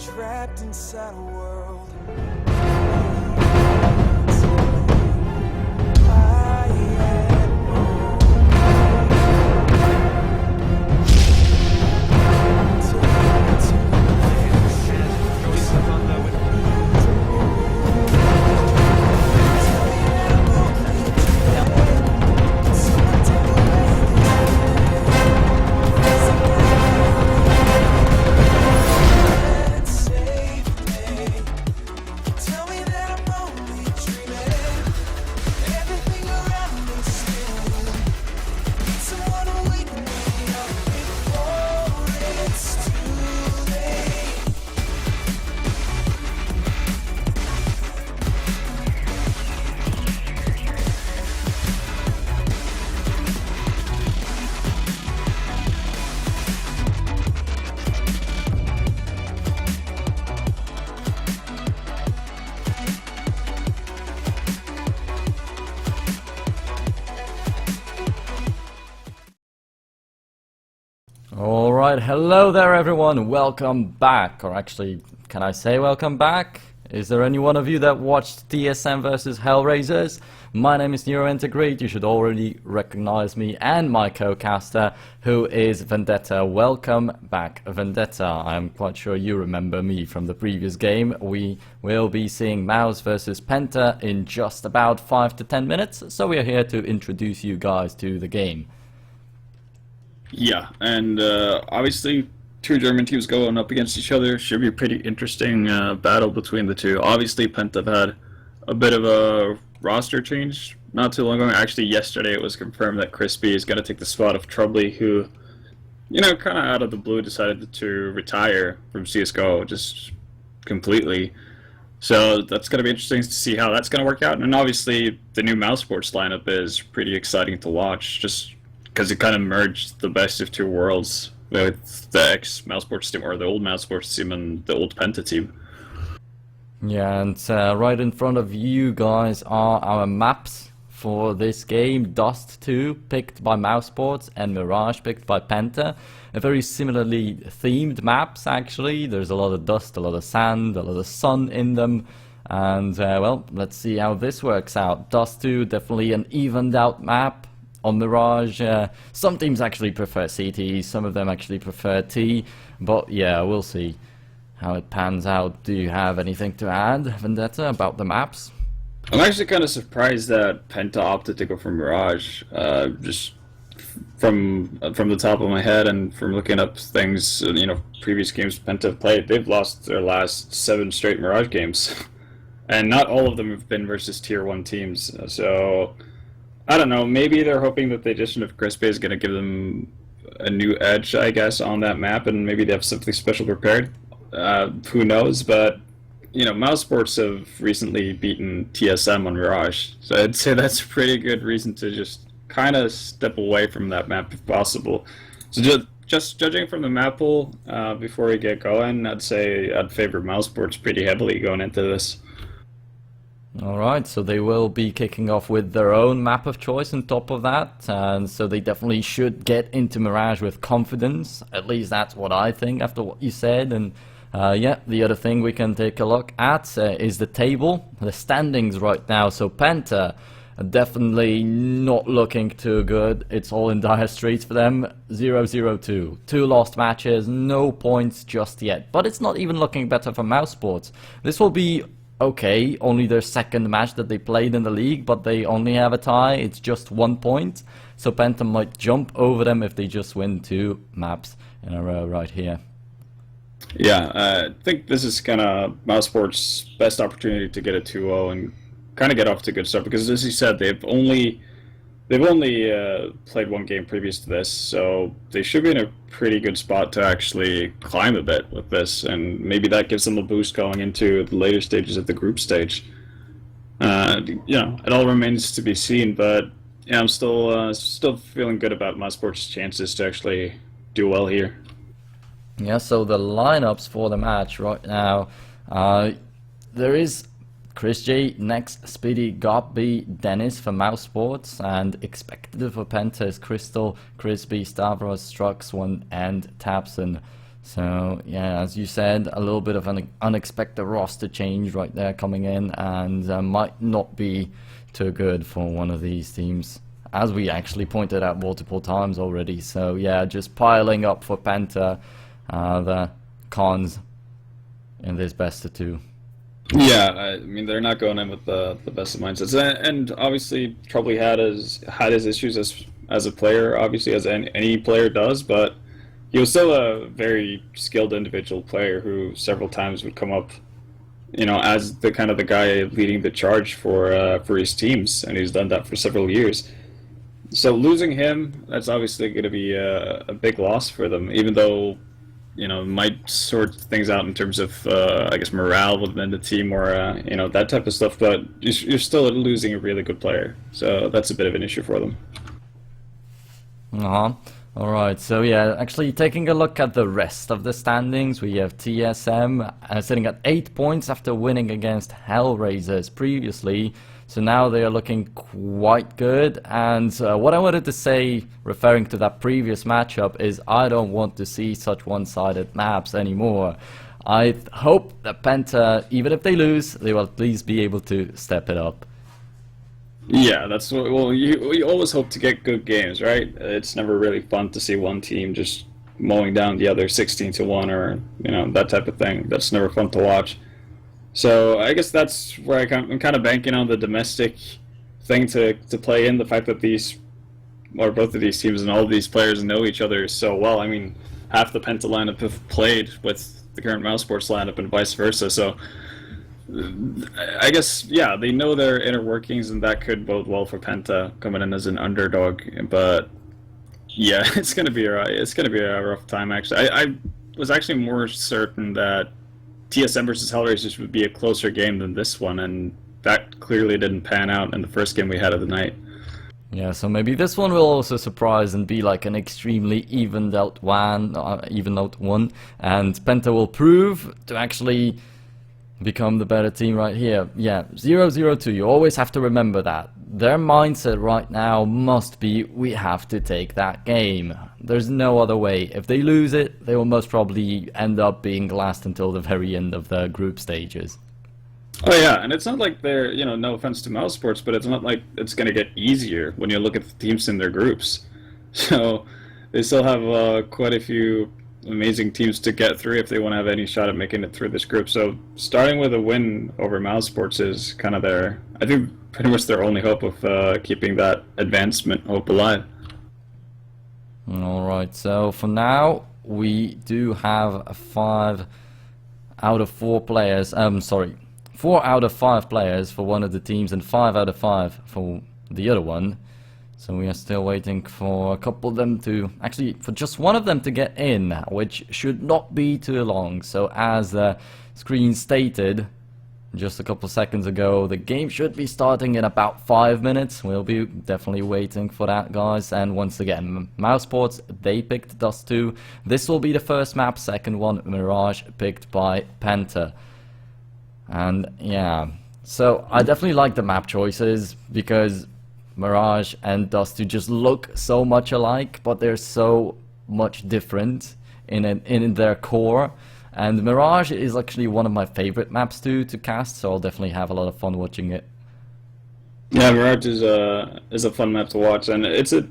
trapped inside a world. I am Alright, hello there everyone, welcome back, or actually, can I say welcome back? Is there any one of you that watched TSM vs Hellraisers? My name is NeuroIntegrate, you should already recognize me and my co-caster, who is Vendetta. Welcome back, Vendetta. I'm quite sure you remember me from the previous game. We will be seeing mouz vs PENTA in just about 5 to 10 minutes, so we are here to introduce you guys to the game. Yeah, and obviously two German teams going up against each other. Should be a pretty interesting battle between the two. Obviously, PENTA have had a bit of a roster change not too long ago. Actually, yesterday it was confirmed that Crispy is going to take the spot of Troubley, who, you know, kind of out of the blue decided to retire from CSGO just completely. So that's going to be interesting to see how that's going to work out. And obviously, the new mouz Sports lineup is pretty exciting to watch, just because it kind of merged the best of two worlds with the ex-mouz Sports team, or the old mouz Sports team, and the old PENTA team. Yeah, and right in front of you guys are our maps for this game. Dust 2 picked by mouz Sports and Mirage picked by PENTA. A very similarly themed maps actually. There's a lot of dust, a lot of sand, a lot of sun in them. And well, let's see how this works out. Dust 2, definitely an evened out map. On Mirage, some teams actually prefer CT, some of them actually prefer T, but yeah, we'll see how it pans out. Do you have anything to add, Vendetta, about the maps? I'm actually kind of surprised that PENTA opted to go for Mirage. Just from the top of my head and from looking up things, you know, previous games PENTA have played, they've lost their last 7 straight Mirage games, and not all of them have been versus Tier 1 teams. So I don't know, maybe they're hoping that the addition of Crispy is going to give them a new edge, I guess, on that map, and maybe they have something special prepared. Who knows, but, you know, mouz Sports have recently beaten TSM on Mirage, so I'd say that's a pretty good reason to just kind of step away from that map if possible. So just judging from the map pool, before we get going, I'd say I'd favor mouz Sports pretty heavily going into this. Alright, so they will be kicking off with their own map of choice on top of that, and so they definitely should get into Mirage with confidence. At least that's what I think after what you said. And yeah, the other thing we can take a look at is the table, the standings right now. So PENTA definitely not looking too good. It's all in dire straits for them. 0-0-2. 2 lost matches, no points just yet. But it's not even looking better for mouz Sports. This will be okay, only their second match that they played in the league, but they only have a tie. It's just 1 point, so PENTA might jump over them if they just win 2 maps in a row right here. Yeah, I think this is kind of mouz Sports' best opportunity to get a 2-0 and kind of get off to a good start, because as you said, they've only played 1 game previous to this, so they should be in a pretty good spot to actually climb a bit with this, and maybe that gives them a boost going into the later stages of the group stage. You know, it all remains to be seen, but yeah, I'm still feeling good about mouz Sports' chances to actually do well here. Yeah, so the lineups for the match right now, there is Chris J, Next, Speedy, Gobby, Dennis for mouz Sports, and expected for PENTA is Crystal, Crispy, Stavros, Strux, One, and Tapson. So yeah, as you said, a little bit of an unexpected roster change right there coming in, and might not be too good for one of these teams, as we actually pointed out multiple times already. So yeah, just piling up for Penta, the cons in this best of two. Yeah, I mean they're not going in with the best of mindsets, and obviously probably had his issues as a player, obviously as any player does, but he was still a very skilled individual player who several times would come up, as the kind of the guy leading the charge for his teams, and he's done that for several years. So losing him, that's obviously going to be a big loss for them, even though it might sort things out in terms of I guess morale within the team or that type of stuff. But you're still losing a really good player, so that's a bit of an issue for them. Uh-huh. Alright, so yeah, actually taking a look at the rest of the standings, we have TSM sitting at 8 points after winning against Hellraisers previously, so now they are looking quite good. And what I wanted to say, referring to that previous matchup, is I don't want to see such one-sided maps anymore. I hope that Penta, even if they lose, they will at least be able to step it up. Yeah, that's what. Well, you always hope to get good games, right? It's never really fun to see one team just mowing down the other 16-1 or that type of thing. That's never fun to watch. So I guess that's where I'm kind of banking on the domestic thing to play in, the fact that both of these teams and all of these players know each other so well. I mean, half the Penta lineup have played with the current Mouse Sports lineup and vice versa. So I guess, yeah, they know their inner workings, and that could bode well for Penta coming in as an underdog. But yeah, it's gonna be a rough time. Actually, I was actually more certain that TSM versus Hellraisers would be a closer game than this one, and that clearly didn't pan out in the first game we had of the night. Yeah, so maybe this one will also surprise and be like an extremely evened out one, and Penta will prove to actually become the better team right here. Yeah, 0-0-2, you always have to remember that. Their mindset right now must be, we have to take that game. There's no other way. If they lose it, they will most probably end up being last until the very end of the group stages. Oh yeah, and it's not like they're, no offense to Mouse Sports, but it's not like it's going to get easier when you look at the teams in their groups. So they still have quite a few amazing teams to get through if they want to have any shot at making it through this group. So starting with a win over Mouse Sports is kind of I think pretty much their only hope of keeping that advancement hope alive. Alright, so for now we do have 4 out of 5 players for one of the teams and 5 out of 5 for the other one. So we are still waiting for a couple of them to, actually for just one of them to get in, which should not be too long. So as the screen stated just a couple seconds ago, the game should be starting in about 5 minutes. We'll be definitely waiting for that, guys. And once again, Mouse Sports, they picked Dust 2. This will be the first map, second one, Mirage, picked by Penta. And yeah, so I definitely like the map choices because Mirage and Dust 2 just look so much alike, but they're so much different in their core. And Mirage is actually one of my favorite maps to cast, so I'll definitely have a lot of fun watching it. Yeah, Mirage is a fun map to watch, and it's a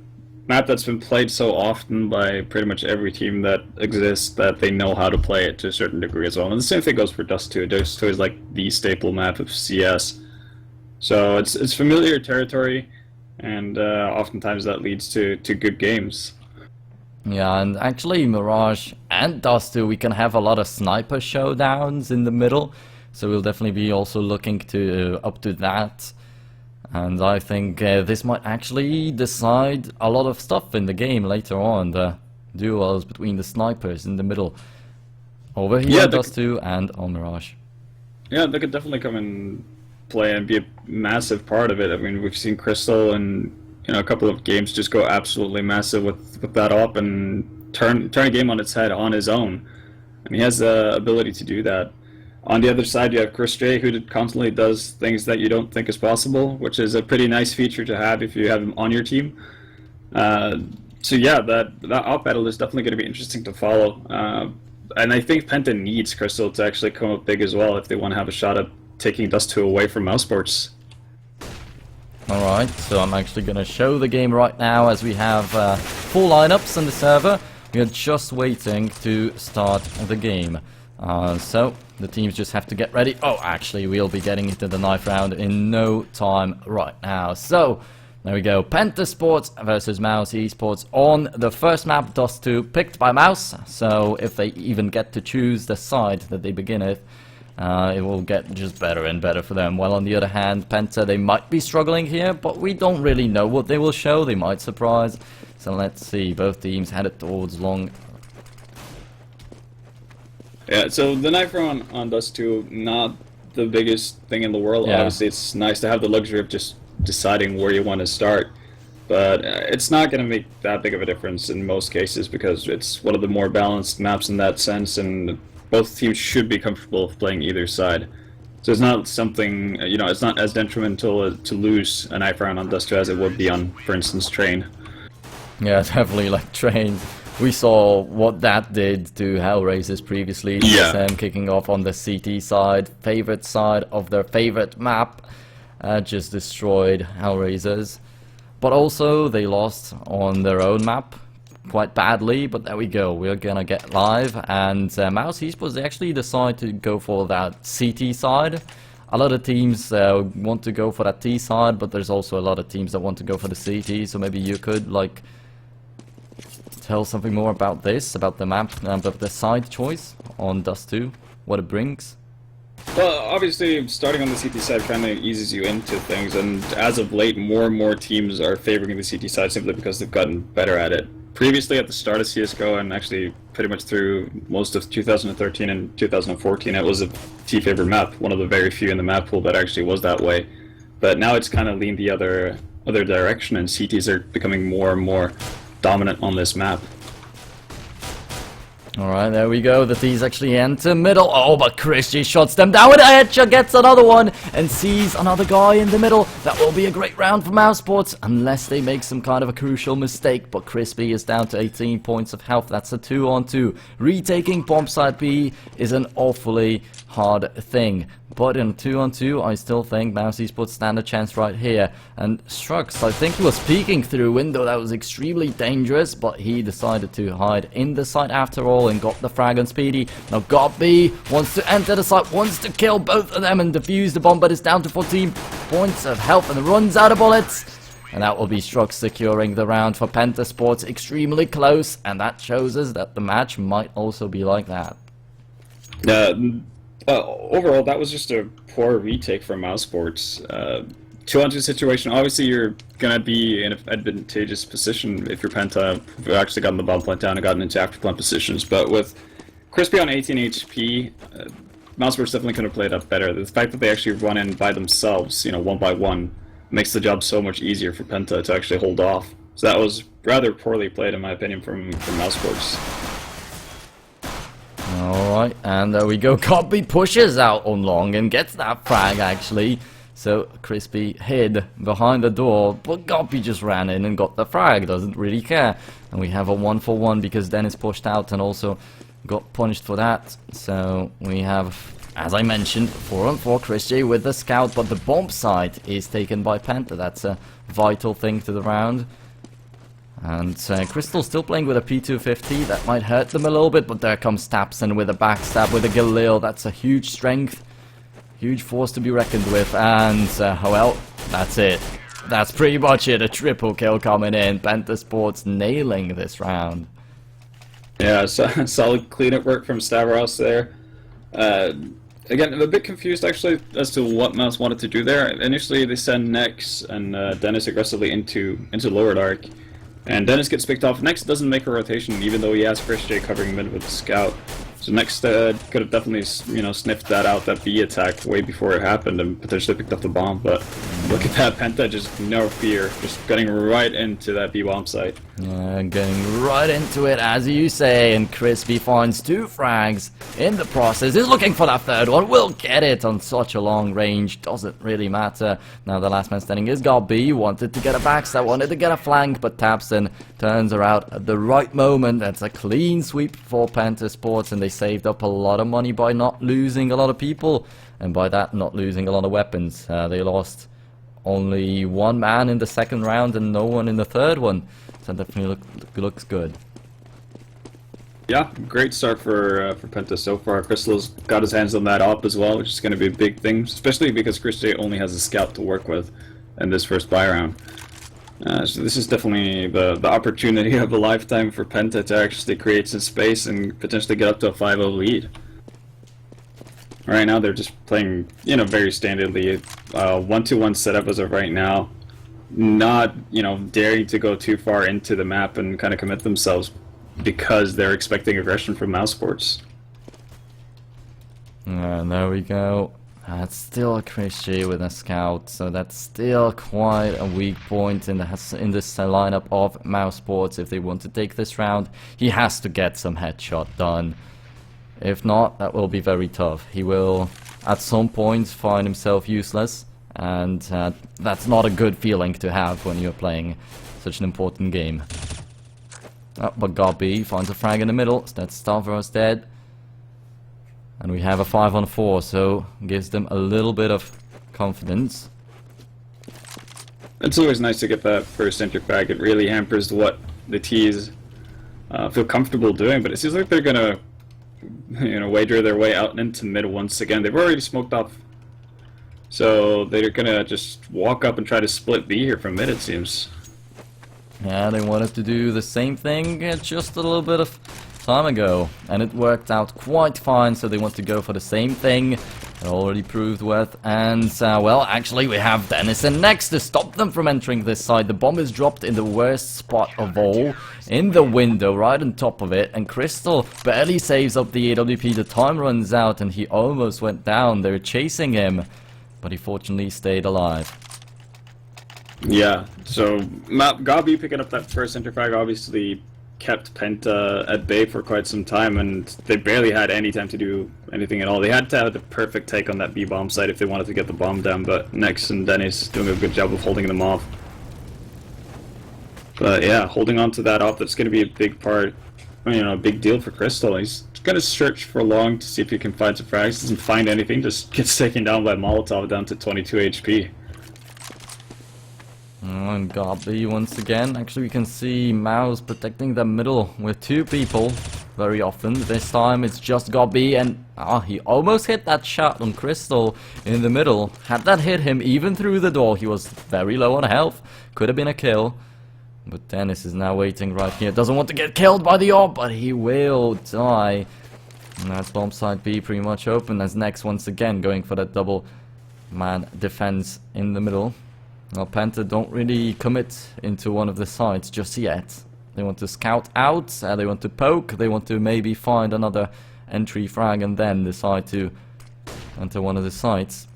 map that's been played so often by pretty much every team that exists that they know how to play it to a certain degree as well. And the same thing goes for Dust 2. Dust 2 is like the staple map of CS. So it's familiar territory, and oftentimes that leads to good games. Yeah, and actually Mirage and Dust 2, we can have a lot of sniper showdowns in the middle, so we'll definitely be also looking to up to that. And I think this might actually decide a lot of stuff in the game later on, the duels between the snipers in the middle. Over here on Dust 2 and on Mirage. Yeah, they could definitely come and play and be a massive part of it. I mean, we've seen Crystal and a couple of games just go absolutely massive with that op and turn a game on its head on his own. And he has the ability to do that. On the other side, you have Chris J, who constantly does things that you don't think is possible, which is a pretty nice feature to have if you have him on your team. So yeah, that op battle is definitely going to be interesting to follow. and I think Penta needs Crystal to actually come up big as well if they want to have a shot at taking Dust 2 away from Mouse Sports. Alright, so I'm actually going to show the game right now as we have full lineups on the server. We are just waiting to start the game. So the teams just have to get ready. Oh, actually, we'll be getting into the knife round in no time right now. So, there we go. Penta Sports versus Mouse Esports on the first map, Dust 2, picked by Mouse. So, if they even get to choose the side that they begin with, it will get just better and better for them. While on the other hand, Penta, they might be struggling here, but we don't really know what they will show. They might surprise. So let's see. Both teams headed towards long. Yeah, so the knife round on Dust 2, not the biggest thing in the world. Yeah. Obviously, it's nice to have the luxury of just deciding where you want to start. But it's not going to make that big of a difference in most cases because it's one of the more balanced maps in that sense, and both teams should be comfortable with playing either side. So it's not something, it's not as detrimental to lose a knife round on Dust 2 as it would be on, for instance, Train. Yeah, definitely like Train. We saw what that did to Hellraisers previously. Yeah. Them kicking off on the CT side, favorite side of their favorite map. Just destroyed Hellraisers. But also, they lost on their own map quite badly. But there we go. We're gonna get live. And Mouse Esports, they actually decide to go for that CT side. A lot of teams want to go for that T side, but there's also a lot of teams that want to go for the CT. So maybe you could, like, tell something more about this, about the map, about the side choice on Dust 2, what it brings? Well, obviously, starting on the CT side kind of eases you into things, and as of late, more and more teams are favoring the CT side simply because they've gotten better at it. Previously, at the start of CSGO, and actually pretty much through most of 2013 and 2014, it was a T-favored map, one of the very few in the map pool that actually was that way. But now it's kind of leaned the other direction, and CTs are becoming more and more dominant on this map. Alright, there we go. The T's actually enter middle. Oh, but Christy shots them down with a headshot, gets another one, and sees another guy in the middle. That will be a great round for Mouse Sports, unless they make some kind of a crucial mistake. But Crispy is down to 18 points of health. That's a 2-on-2. Retaking bomb site B is an awfully hard thing. But in 2-on-2, I still think Mouse Esports stand a chance right here. And Strux, I think he was peeking through a window that was extremely dangerous, but he decided to hide in the site after all and got the frag on Speedy. Now Gobby wants to enter the site, wants to kill both of them and defuse the bomb, but it's down to 14 points of health and runs out of bullets. And that will be Strux securing the round for Penta Sports, extremely close, and that shows us that the match might also be like that. Overall, that was just a poor retake from Mouse Sports. 2-on-2 situation, obviously you're going to be in an advantageous position if you're Penta, who've actually gotten the bomb plant down and gotten into afterplant positions, but with Crispy on 18 HP, Mouse Sports definitely could have played up better. The fact that they actually run in by themselves, one by one, makes the job so much easier for Penta to actually hold off. So that was rather poorly played, in my opinion, from Mouse Sports. Alright, and there we go. Copy pushes out on long and gets that frag actually. So Crispy hid behind the door, but Copy just ran in and got the frag, doesn't really care. And we have a 1-for-1 because Dennis pushed out and also got punished for that. So we have, as I mentioned, 4-on-4 Crispy with the scout, but the bomb site is taken by Penta. That's a vital thing to the round. And Crystal still playing with a P250, that might hurt them a little bit, but there comes Tapson with a backstab with a Galil. That's a huge strength, huge force to be reckoned with, and well, that's it. That's pretty much it, a triple kill coming in. Penta Sports nailing this round. Yeah, solid cleanup work from Stavros there. Again, I'm a bit confused actually as to what Mouse wanted to do there. Initially they send Nex and Dennis aggressively into lower dark. And Dennis gets picked off. Next doesn't make a rotation, even though he has Chris J covering mid with the scout. So Next could have definitely, sniffed that out, that B attack, way before it happened, and potentially picked up the bomb. But Look at that, Penta, just no fear, just getting right into that B-bomb site. Yeah, getting right into it, as you say, and Crispy finds 2 frags in the process. He's looking for that 3rd one, will get it on such a long range, doesn't really matter. Now the last man standing is Gobby, wanted to get a backstab, wanted to get a flank, but Tapson turns her out at the right moment. That's a clean sweep for Penta Sports, and they saved up a lot of money by not losing a lot of people, and by that, not losing a lot of weapons. They lost only 1 man in the 2nd round and no one in the 3rd one. So that definitely looks good. Yeah, great start for Penta so far. Crystal's got his hands on that op as well, which is going to be a big thing, especially because Christie only has a scout to work with in this first buy round. So this is definitely the opportunity of a lifetime for Penta to actually create some space and potentially get up to a 5-0 lead. Right now they're just playing, you know, very standardly, 1-2-1 setup as of right now. Not, you know, daring to go too far into the map and kind of commit themselves because they're expecting aggression from mouse sports. And there we go. It's still a Christie with a scout, so that's still quite a weak point in this lineup of mouse sports. If they want to take this round, he has to get some headshot done. If not, that will be very tough. He will, at some point, find himself useless, and that's not a good feeling to have when you're playing such an important game. Oh, but Gobby finds a frag in the middle, so that's Stavros dead. And we have a 5-on-4, so gives them a little bit of confidence. It's always nice to get that first entry frag. It really hampers what the T's feel comfortable doing, but it seems like they're gonna, you know, wager their way out into mid once again. They've already smoked off, so they're gonna just walk up and try to split B here from mid, it seems. Yeah, they wanted to do the same thing just a little bit of time ago, and it worked out quite fine, so they want to go for the same thing. They're already proved with, and well, actually we have Dennison next to stop them from entering this side. The bomb is dropped in the worst spot of all, in the window, right on top of it, and Crystal barely saves up the AWP. The time runs out, and he almost went down. They're chasing him, but he fortunately stayed alive. Yeah, so Gobby picking up that first center frag obviously kept Penta at bay for quite some time, and they barely had any time to do anything at all. They had to have the perfect take on that B-bomb site if they wanted to get the bomb down, but Nex and Dennis doing a good job of holding them off. But yeah, holding on to that off, that's going to be a big part, you know, a big deal for Crystal. He's going to search for long to see if he can find some frags. Doesn't find anything, just gets taken down by Molotov down to 22 HP. And Gobby once again. Actually, we can see mouz protecting the middle with 2 people very often. This time it's just Gobby, and he almost hit that shot on Crystal in the middle. Had that hit him even through the door, he was very low on health. Could have been a kill. But Dennis is now waiting right here. Doesn't want to get killed by the orb, but he will die. And that's bomb site B pretty much open as Nex once again going for that double man defense in the middle. Well, Penta don't really commit into one of the sites just yet. They want to scout out, they want to poke, they want to maybe find another entry frag and then decide to enter one of the sites.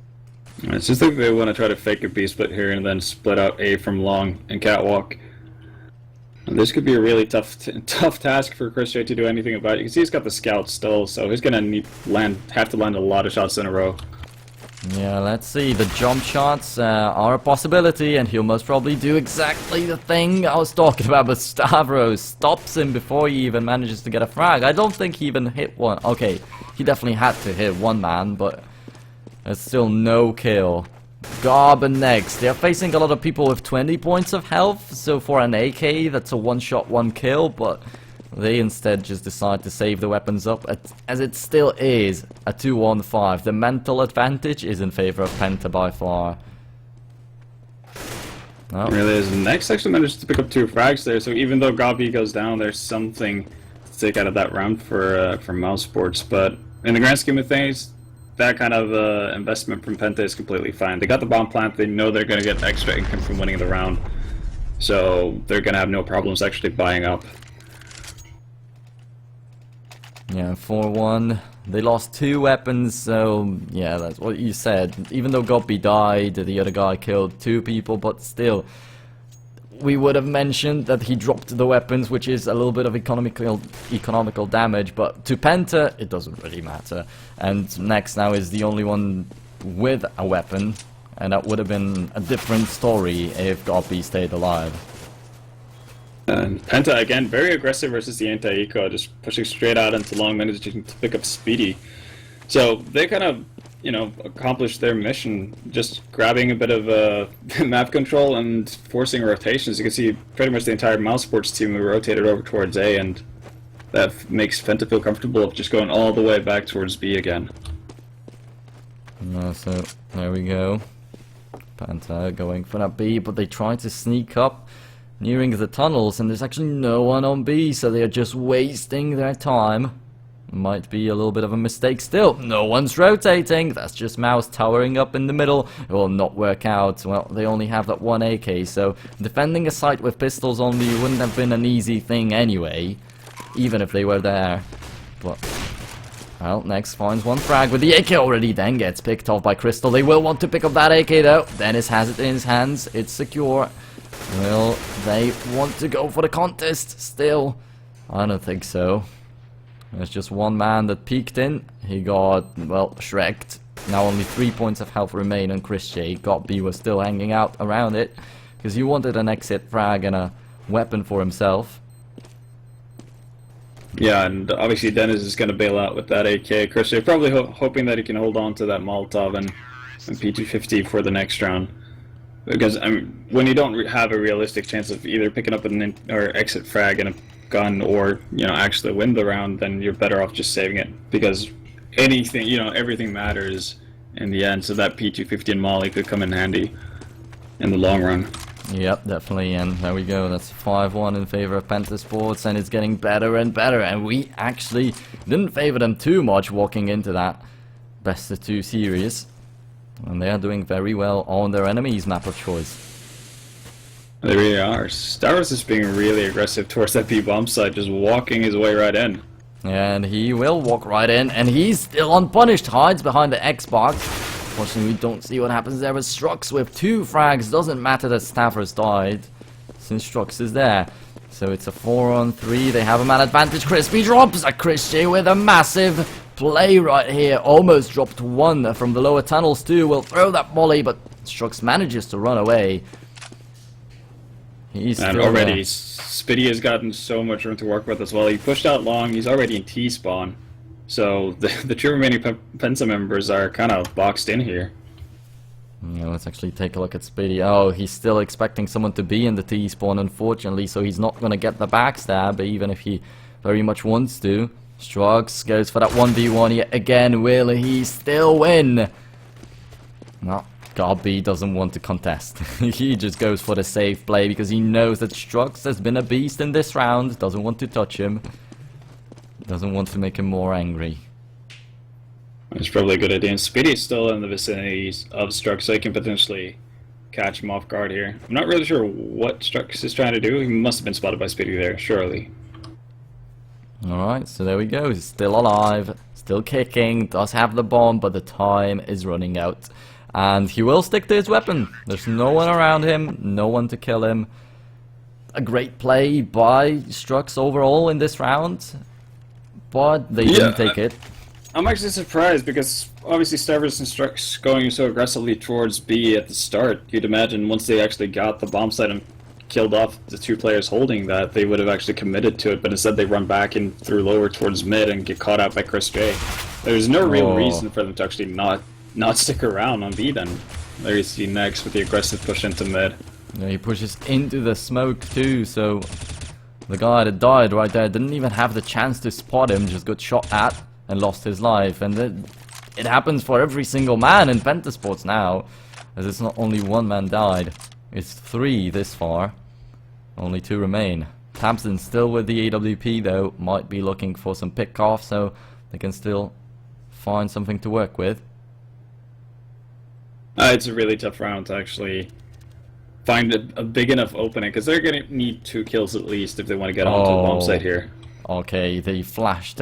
It's just like they want to try to fake a B split here and then split out A from long and catwalk. And this could be a really tough task for Chris J to do anything about it. You can see he's got the scout still, so he's gonna have to land a lot of shots in a row. Yeah, let's see. The jump shots are a possibility, and he'll most probably do exactly the thing I was talking about, but Stavros stops him before he even manages to get a frag. I don't think he even hit one. Okay, he definitely had to hit one man, but there's still no kill. Gob and Nex, they're facing a lot of people with 20 points of health, so for an AK, that's a one-shot, one-kill, but they instead just decide to save the weapons up, as it still is a 2-on-5. The mental advantage is in favor of Penta by far. Oh. It really is. Nex actually managed to pick up 2 frags there, so even though Gobby goes down, there's something to take out of that round for mouse sports. But in the grand scheme of things, that kind of investment from Penta is completely fine. They got the bomb plant, they know they're going to get extra income from winning the round, so they're going to have no problems actually buying up. Yeah, 4-1. They lost 2 weapons, so yeah, that's what you said. Even though Gobby died, the other guy killed 2 people, but still, we would have mentioned that he dropped the weapons, which is a little bit of economical damage, but to Penta, it doesn't really matter. And Next now is the only one with a weapon, and that would have been a different story if Gobby stayed alive. And Penta, again, very aggressive versus the anti-eco, just pushing straight out into long managing to pick up Speedy. So they kind of, you know, accomplished their mission, just grabbing a bit of map control and forcing rotations. You can see pretty much the entire mouse sports team rotated over towards A, and that makes Penta feel comfortable of just going all the way back towards B again. So there we go. Penta going for that B, but they try to sneak up nearing the tunnels, and there's actually no one on B, so they are just wasting their time. Might be a little bit of a mistake still. No one's rotating. That's just Mouse towering up in the middle. It will not work out. Well, they only have that 1 AK, so defending a site with pistols only wouldn't have been an easy thing anyway, even if they were there. But, well, Next finds 1 frag with the AK already, then gets picked off by Crystal. They will want to pick up that AK though. Dennis has it in his hands. It's secure. Will they want to go for the contest still? I don't think so. There's just 1 man that peeked in. He got, well, shreked. Now only 3 points of health remain on Chris J. Gobby was still hanging out around it because he wanted an exit frag and a weapon for himself. Yeah, and obviously Dennis is going to bail out with that AK. Chris J probably hoping that he can hold on to that Molotov and P250 for the next round. Because I mean, when you don't have a realistic chance of either picking up an or exit frag and a gun, or you know actually win the round, then you're better off just saving it, because anything, you know, everything matters in the end. So that P250 and Molly could come in handy in the long run. Yep, definitely, and there we go. That's 5-1 in favor of Penta Sports, and it's getting better and better. And we actually didn't favor them too much walking into that best of 2 series. And they are doing very well on their enemy's map of choice. They really are. Stavros is being really aggressive towards that B-bomb site, just walking his way right in. And he will walk right in, and he's still unpunished. Hides behind the Xbox. Unfortunately, we don't see what happens there with Strux with 2 frags. Doesn't matter that Stavros died, since Strux is there. So it's a 4-on-3. They have a man advantage. Crispy drops a Chris J with a massive play right here. Almost dropped 1 from the lower tunnels too. Will throw that volley, but Strux manages to run away. He's and still already there. Spitty has gotten so much room to work with as well. He pushed out long. He's already in T-spawn. So the 2 remaining Penta members are kind of boxed in here. Yeah, let's actually take a look at Spitty. Oh, he's still expecting someone to be in the T-spawn, unfortunately, so he's not going to get the backstab, even if he very much wants to. Strux goes for that 1v1 yet again. Will he still win? No, Gobby doesn't want to contest. He just goes for the safe play because he knows that Strux has been a beast in this round. Doesn't want to touch him. Doesn't want to make him more angry. It's probably a good idea. And Spitty's still in the vicinity of Strux, so he can potentially catch him off guard here. I'm not really sure what Strux is trying to do. He must have been spotted by Spitty there, surely. Alright, so there we go. He's still alive, still kicking, does have the bomb, but the time is running out. And he will stick to his weapon. There's no one around him, no one to kill him. A great play by Strux overall in this round, but they didn't take it. I'm actually surprised because obviously Stavros and Strux going so aggressively towards B at the start. You'd imagine once they actually got the bomb site and killed off the 2 players holding that, they would have actually committed to it, but instead they run back in through lower towards mid and get caught out by Chris J. There's no real reason for them to actually not stick around on B then. There you see Next with the aggressive push into mid. Yeah, he pushes into the smoke too, so the guy that died right there didn't even have the chance to spot him, just got shot at and lost his life. And it happens for every single man in Penta Sports now, as it's not only 1 man died, it's 3 this far. Only 2 remain. Thompson still with the AWP though, might be looking for some pick off, so they can still find something to work with. It's a really tough round to actually find a big enough opening, because they're going to need 2 kills at least if they want to get onto the bomb site here. Okay, they flashed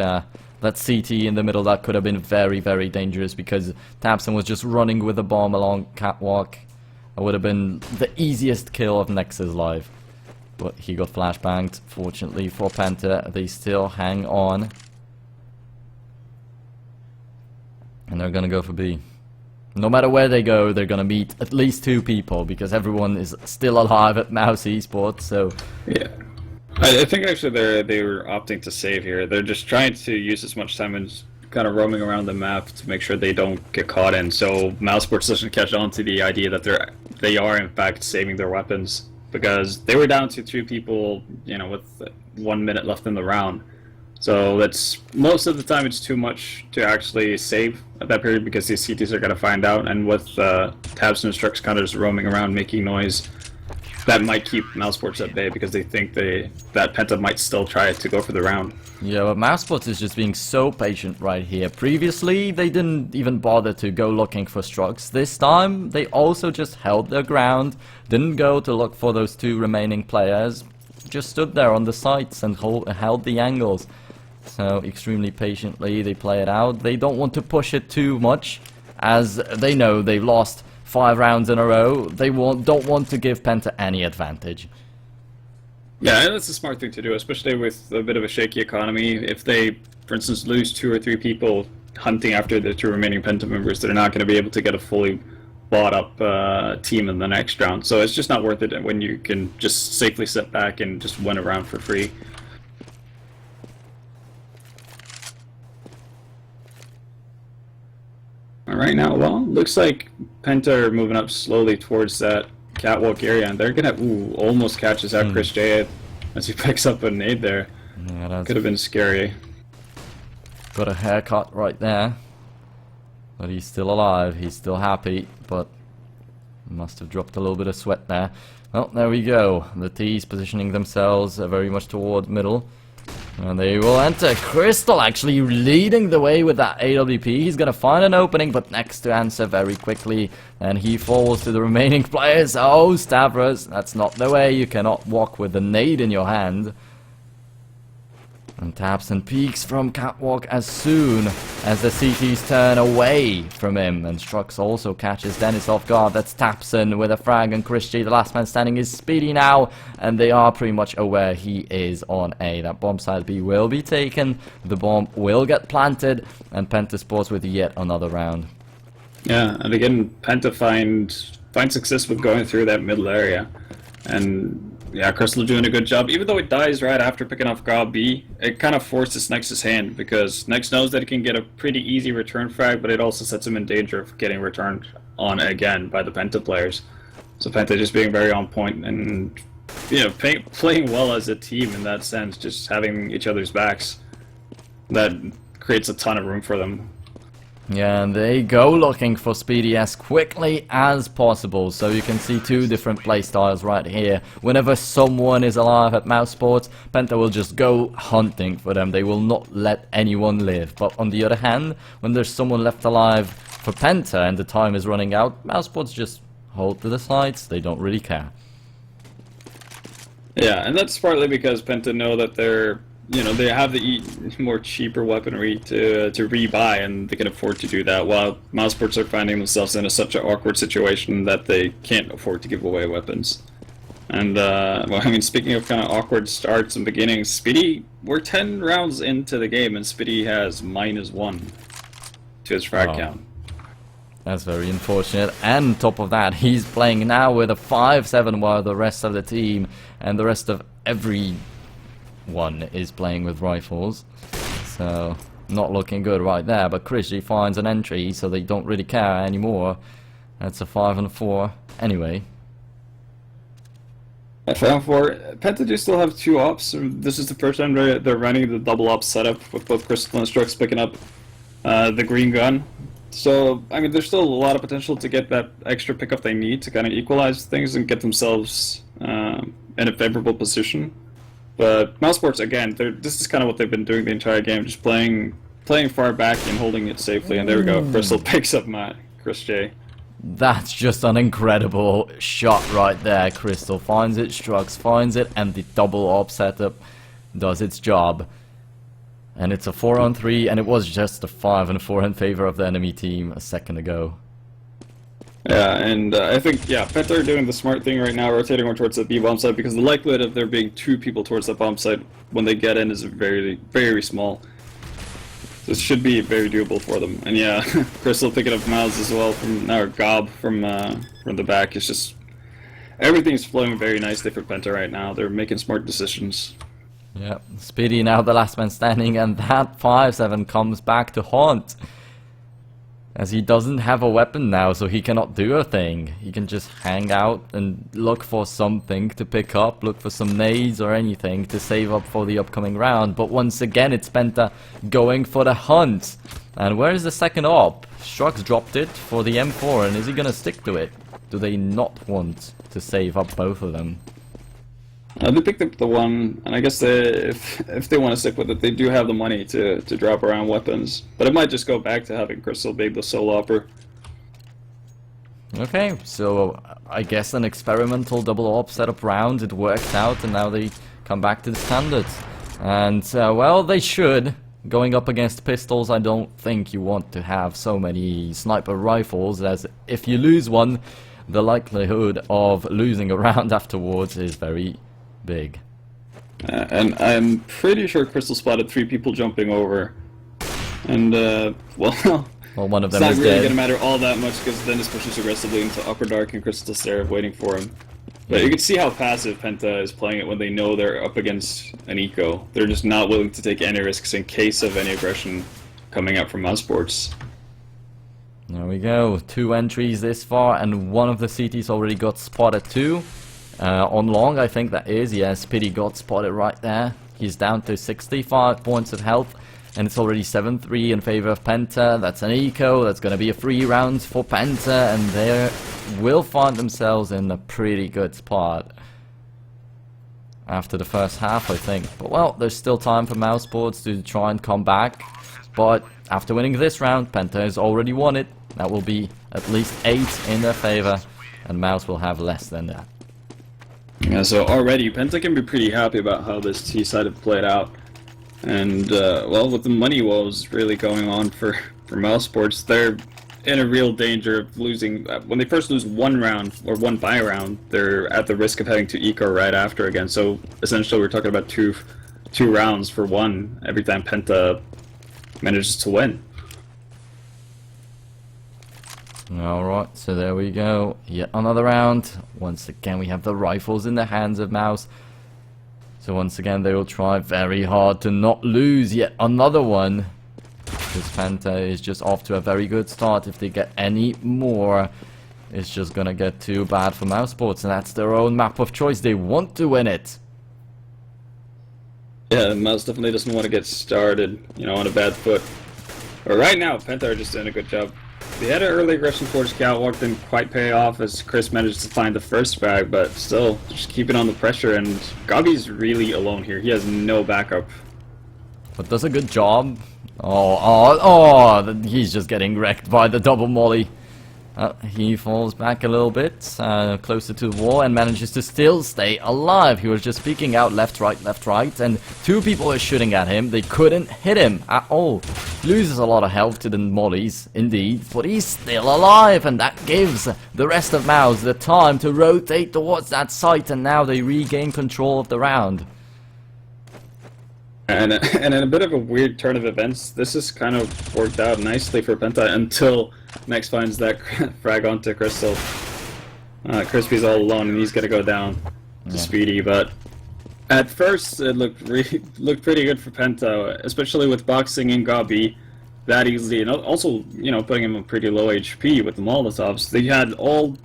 that CT in the middle, that could have been very, very dangerous because Tabson was just running with the bomb along catwalk. That would have been the easiest kill of Nex's life. But he got flashbanged. Fortunately for Penta, they still hang on. And they're gonna go for B. No matter where they go, they're gonna meet at least 2 people because everyone is still alive at Mouse Esports, so... Yeah. I think actually they were opting to save here. They're just trying to use as much time as kind of roaming around the map to make sure they don't get caught in. So Mousesports doesn't catch on to the idea that they are in fact saving their weapons, because they were down to 2 people, you know, with 1 minute left in the round. So that's most of the time it's too much to actually save at that period because these CTs are going to find out. And with tabs and trucks kind of just roaming around making noise, that might keep Mousesports at bay because they think that Penta might still try to go for the round. Yeah, but Mousesports is just being so patient right here. Previously, they didn't even bother to go looking for Strux. This time, they also just held their ground, didn't go to look for those 2 remaining players, just stood there on the sites and held the angles. So, extremely patiently, they play it out. They don't want to push it too much, as they know they've lost 5 rounds in a row. They don't want to give Penta any advantage. Yeah, and that's a smart thing to do, especially with a bit of a shaky economy. If they, for instance, lose 2 or 3 people hunting after the 2 remaining Penta members, they're not going to be able to get a fully bought up team in the next round. So it's just not worth it when you can just safely sit back and just win a round for free. Alright, now, well, looks like Penta are moving up slowly towards that catwalk area, and they're gonna, almost catches out Chris J as he picks up a nade there. Yeah, could have been scary. Got a haircut right there. But he's still alive, he's still happy, but must have dropped a little bit of sweat there. Well, there we go. The T's positioning themselves very much toward middle. And they will enter. Crystal actually leading the way with that AWP. He's going to find an opening, but next to answer very quickly. And he falls to the remaining players. Oh, Stavros, that's not the way. You cannot walk with a nade in your hand. And taps and peeks from catwalk as soon as the CTs turn away from him. And Strux also catches Dennis off guard. That's Tapson with a frag, and Chris G, the last man standing, is speedy now. And they are pretty much aware he is on A. That bomb side B will be taken. The bomb will get planted. And Penta Sports with yet another round. Yeah, and again, Penta find success with going through that middle area. And yeah, Crystal doing a good job. Even though it dies right after picking off Gob B, it kind of forces Nex's hand, because Nex knows that he can get a pretty easy return frag, but it also sets him in danger of getting returned on again by the Penta players. So Penta just being very on point and, you know, playing well as a team in that sense, just having each other's backs. That creates a ton of room for them. Yeah, and they go looking for Speedy as quickly as possible. So you can see 2 different playstyles right here. Whenever someone is alive at Mouse Sports, Penta will just go hunting for them. They will not let anyone live. But on the other hand, when there's someone left alive for Penta and the time is running out, Mouse Sports just hold to the sides. They don't really care. Yeah, and that's partly because Penta know that they have the more cheaper weaponry to rebuy, and they can afford to do that, while Mousesports are finding themselves in such an awkward situation that they can't afford to give away weapons. And, well, I mean, speaking of kind of awkward starts and beginnings, Speedy, we're 10 rounds into the game, and Speedy has -1 to his frag count. That's very unfortunate. And on top of that, he's playing now with a 5-7, while the rest of the team and the rest of everyone is playing with rifles. So, not looking good right there. But Krishy finds an entry, so they don't really care anymore. That's a 5-4. Anyway. At 5-4, Penta do still have 2 ops. This is the first time they're running the double op setup with both Crystal and Strux picking up the green gun. So, I mean, there's still a lot of potential to get that extra pickup they need to kind of equalize things and get themselves in a favorable position. But Mousesports, again, this is kind of what they've been doing the entire game, just playing far back and holding it safely. And there we go, Crystal picks up Chris J. That's just an incredible shot right there. Crystal finds it, Strux finds it, and the double op setup does its job. And it's a 4-on-3, and it was just a 5-4 in favor of the enemy team a second ago. Yeah, and I think, yeah, PENTA are doing the smart thing right now, rotating more towards the B-bomb site, because the likelihood of there being 2 people towards the bomb site when they get in is very, very small. This should be very doable for them. And yeah, Crystal picking up mouz as well from, or Gob from the back. It's just, everything's flowing very nicely for PENTA right now. They're making smart decisions. Yeah, Speedy now the last man standing, and that 5-7 comes back to haunt. As he doesn't have a weapon now, so he cannot do a thing. He can just hang out and look for something to pick up, look for some nades or anything to save up for the upcoming round. But once again, it's PENTA going for the hunt. And where is the second op? Strux dropped it for the M4, and is he gonna stick to it? Do they not want to save up both of them? They picked up the one, and I guess if they want to stick with it, they do have the money to drop around weapons. But it might just go back to having Crystal be the solo opper. Okay, so I guess an experimental double op setup round, it worked out, and now they come back to the standards. And, well, they should. Going up against pistols, I don't think you want to have so many sniper rifles, as if you lose one, the likelihood of losing a round afterwards is very big. And I'm pretty sure Crystal spotted 3 people jumping over. And, well, one of them it's is not really dead. going to matter all that much because Dennis pushes aggressively into Upper Dark and Crystal's there waiting for him. But you can see how passive PENTA is playing it when they know they're up against an eco. They're just not willing to take any risks in case of any aggression coming out from mousesports. There we go, 2 entries this far, and one of the CTs already got spotted too. On long, I think that is, yes, Pity got spotted right there. He's down to 65 points of health, and it's already 7-3 in favor of PENTA. That's an eco, that's going to be a free round for PENTA, and they will find themselves in a pretty good spot after the first half, I think. But well, there's still time for mousesports to try and come back, but after winning this round, PENTA has already won it. That will be at least 8 in their favor, and mouz will have less than that. Yeah, so already PENTA can be pretty happy about how this T side have played out. And, well, with the money woes really going on for mousesports, they're in a real danger of losing. When they first lose one round, or one buy round, they're at the risk of having to eco right after again. So, essentially, we're talking about two rounds for one every time PENTA manages to win. Alright, so there we go. Yet another round. Once again, we have the rifles in the hands of mouz. So once again, they will try very hard to not lose yet another one. Because PENTA is just off to a very good start. If they get any more, it's just gonna get too bad for mousesports. And that's their own map of choice. They want to win it. Yeah, mouz definitely doesn't want to get started, on a bad foot. But right now, PENTA are just doing a good job. They had an early aggression towards Catwalk, didn't quite pay off as Chris managed to find the first frag, but still, just keeping on the pressure, and Gabi's really alone here. He has no backup. But does a good job. Oh, he's just getting wrecked by the double molly. He falls back a little bit, closer to the wall, and manages to still stay alive. He was just peeking out left, right, and 2 people were shooting at him. They couldn't hit him at all. Loses a lot of health to the mollies, indeed, but he's still alive, and that gives the rest of mouz the time to rotate towards that site, and now they regain control of the round. And in a bit of a weird turn of events, this has kind of worked out nicely for PENTA until Nex finds that frag onto Crystal. Crispy's all alone, and he's gonna go down to Speedy, but at first it looked pretty good for PENTA, especially with boxing in Gabi that easily, and also putting him on pretty low HP with the Molotovs. They had all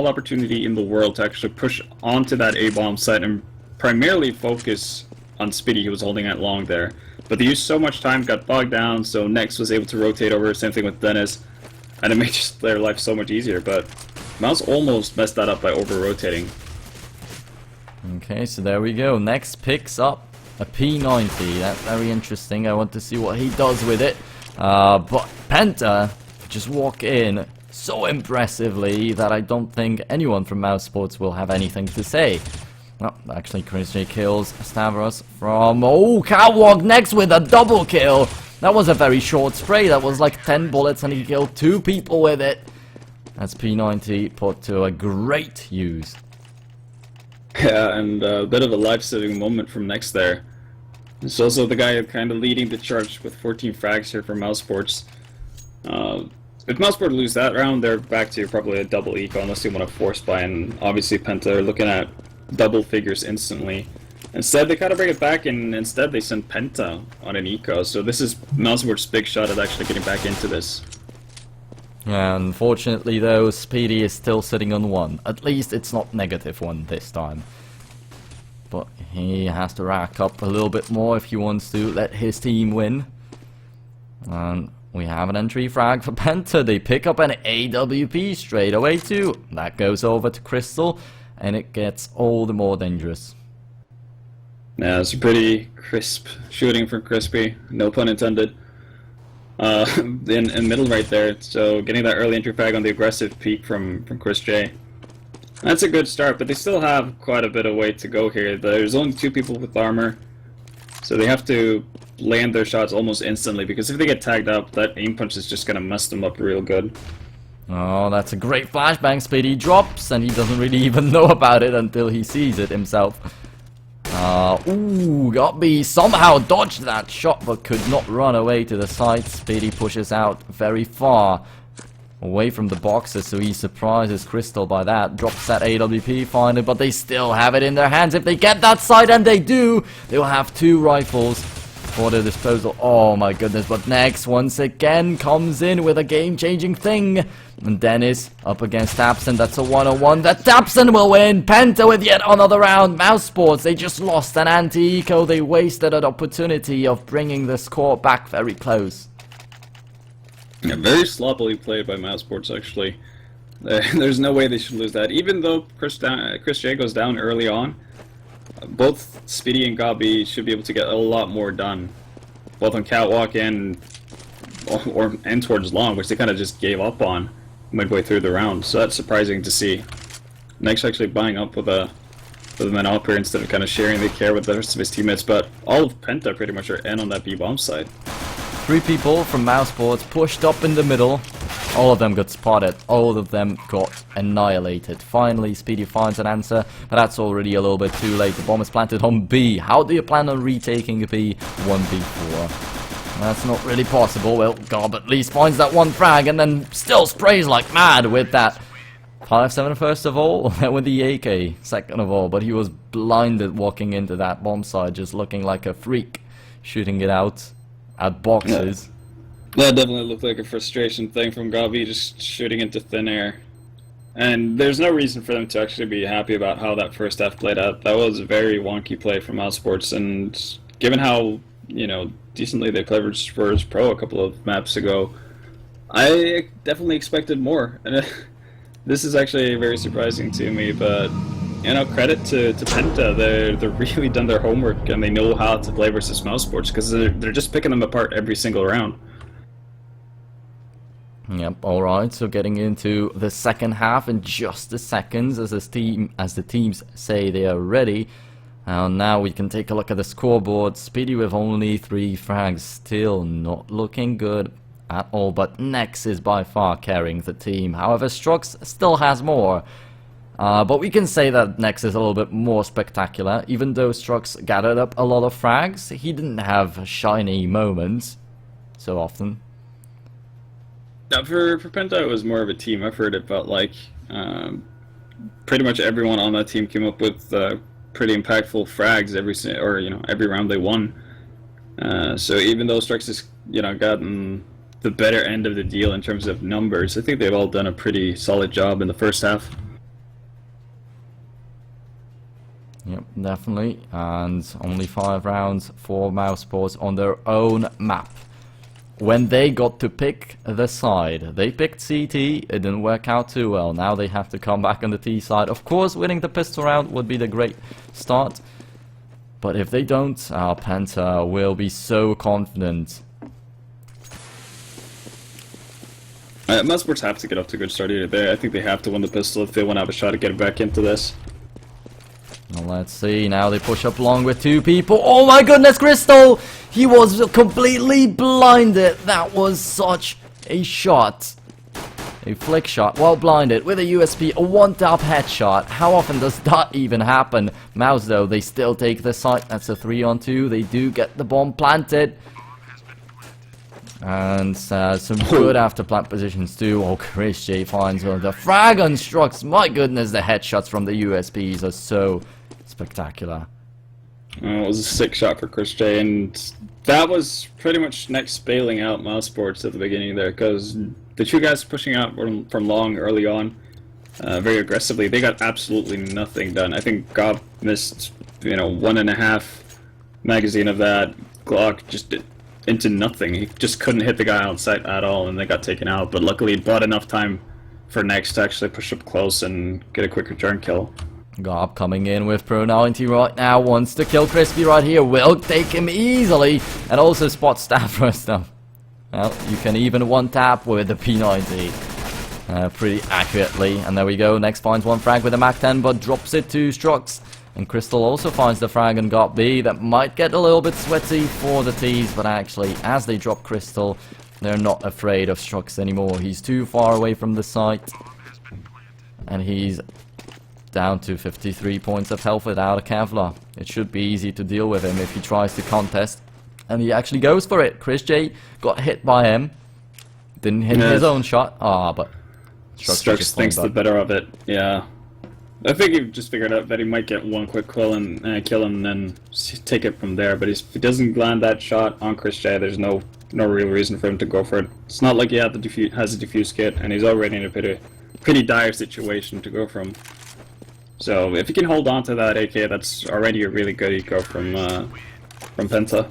opportunity in the world to actually push onto that A-bomb site and primarily focus on Speedy, who was holding it long there. But they used so much time, got bogged down, so Nex was able to rotate over, same thing with Dennis, and it made their life so much easier, but mouz almost messed that up by over-rotating. Okay, so there we go. Nex picks up a P90. That's very interesting. I want to see what he does with it. But PENTA just walk in so impressively that I don't think anyone from mousesports will have anything to say. Oh, actually, Chris J kills Stavros from... Oh, Catwalk next with a double kill. That was a very short spray. That was like 10 bullets and he killed 2 people with it. That's P90 put to a great use. Yeah, and a bit of a life-saving moment from Next there. It's also the guy kind of leading the charge with 14 frags here for Mousesports. If Mouseport lose that round, they're back to probably a double eco unless they want to force buy, and obviously Penta are looking at double figures instantly. Instead, they kind of bring it back, and instead they send Penta on an eco. So this is Mouseport's big shot at actually getting back into this. Yeah, unfortunately though, Speedy is still sitting on 1. At least it's not -1 this time. But he has to rack up a little bit more if he wants to let his team win. And we have an entry frag for Penta. They pick up an AWP straight away too. That goes over to Crystal, and it gets all the more dangerous. Yeah, it's a pretty crisp shooting from Crispy, no pun intended. In middle right there, so getting that early entry frag on the aggressive peak from Chris J. That's a good start, but they still have quite a bit of way to go here. There's only 2 people with armor, so they have to land their shots almost instantly, because if they get tagged up, that aim punch is just gonna mess them up real good. Oh, that's a great flashbang. Speedy drops, and he doesn't really even know about it until he sees it himself. Ooh, Gobby somehow dodged that shot, but could not run away to the side. Speedy pushes out very far away from the boxes, so he surprises Crystal by that. Drops that AWP finally, but they still have it in their hands. If they get that side, and they do, they'll have 2 rifles for their disposal. Oh my goodness, but Next once again comes in with a game-changing thing. And Dennis up against Tapson. That's a 1-on-1 that Tapson will win. Penta with yet another round. Mousesports, they just lost an anti-eco. They wasted an opportunity of bringing the score back very close. Yeah, very sloppily played by Mousesports, actually. There's no way they should lose that. Even though Chris J goes down early on, both Speedy and Gobby should be able to get a lot more done, both on Catwalk and towards Long, which they kind of just gave up on midway through the round. So that's surprising to see. Next actually buying up with a man-up here instead of kind of sharing the care with the rest of his teammates. But all of Penta pretty much are in on that B-bomb side. 3 people from Mousesports pushed up in the middle. All of them got spotted. All of them got annihilated. Finally, Speedy finds an answer, but that's already a little bit too late. The bomb is planted on B. How do you plan on retaking B 1v4? That's not really possible. Well, Gob at least finds that 1 frag and then still sprays like mad with that 5-7 first of all, and with the AK second of all. But he was blinded walking into that bomb site, just looking like a freak, shooting it out at boxes. Yeah. That definitely looked like a frustration thing from Gavi, just shooting into thin air. And there's no reason for them to actually be happy about how that first half played out. That was a very wonky play from Mousesports, and given how, you know, decently they played Spurs Pro a couple of maps ago, I definitely expected more. And this is actually very surprising to me, but you know, credit to Penta. They're really done their homework, and they know how to play versus Mousesports, because they're just picking them apart every single round. Yep, alright, so getting into the second half in just a second, as the teams say they are ready. And now we can take a look at the scoreboard. Speedy with only 3 frags, still not looking good at all, but Nex is by far carrying the team. However, Strux still has more. But we can say that Nex is a little bit more spectacular. Even though Strux gathered up a lot of frags, he didn't have shiny moments so often. For Penta, it was more of a team effort. It felt like pretty much everyone on that team came up with pretty impactful frags every round they won. So even though Strux has gotten the better end of the deal in terms of numbers, I think they've all done a pretty solid job in the first half. Yep, definitely. And only 5 rounds for Mousesports on their own map. When they got to pick the side, they picked CT, it didn't work out too well. Now they have to come back on the T side. Of course, winning the pistol round would be the great start. But if they don't, Penta will be so confident. Mousesports have to get off to a good start here. I think they have to win the pistol if they want to have a shot at getting back into this. Well, Let's see, now they push up along with 2 people. Oh my goodness, Crystal! He was completely blinded. That was such a shot. A flick shot while blinded with a USP, a 1-tap headshot. How often does that even happen? mouz though, they still take the site. That's a 3-on-2. They do get the bomb planted. And some good after plant positions too. Oh, Chris J finds one of the frag unstructs. My goodness, the headshots from the USPs are so spectacular. It was a sick shot for Chris J, and that was pretty much next bailing out mouz sports at the beginning there, because the 2 guys pushing out from long early on, very aggressively, they got absolutely nothing done. I think Gob missed, 1.5 magazine of that. Glock just into nothing. He just couldn't hit the guy on sight at all, and they got taken out. But luckily, he bought enough time for Next to actually push up close and get a quick return kill. Gob coming in with Pro 90 right now, wants to kill Crispy right here, will take him easily, and also spot Stavros stuff. Well, you can even 1-tap with the P90 pretty accurately, and there we go. Next finds 1 frag with a Mac 10, but drops it to Strux. And Crystal also finds the frag and got B. That might get a little bit sweaty for the T's, but actually, as they drop Crystal, they're not afraid of Strux anymore. He's too far away from the site, and he's down to 53 points of health without a Kevlar. It should be easy to deal with him if he tries to contest. And he actually goes for it. Chris J got hit by him. Didn't hit his own shot. But Strux thinks the better of it. Yeah. I think he just figured out that he might get 1 quick kill and then take it from there. But if he doesn't land that shot on Chris J, there's no real reason for him to go for it. It's not like he has a defuse kit, and he's already in a pretty dire situation to go from. So if you can hold on to that AK, that's already a really good eco from PENTA.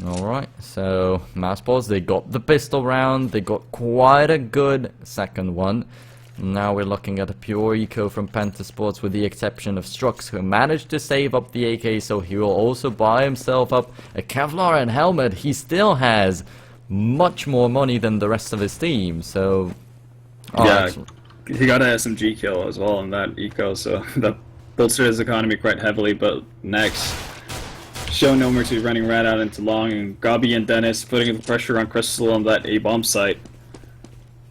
Alright, so mouzebots, they got the pistol round, they got quite a good second one. Now we're looking at a pure eco from PENTA Sports, with the exception of Strux, who managed to save up the AK, so he will also buy himself up a Kevlar and helmet. He still has much more money than the rest of his team, so... he got an SMG kill as well in that eco, so that bolstered his economy quite heavily. But next, show no mercy running right out into long, and Gabi and Dennis putting the pressure on Crystal on that A-bomb site.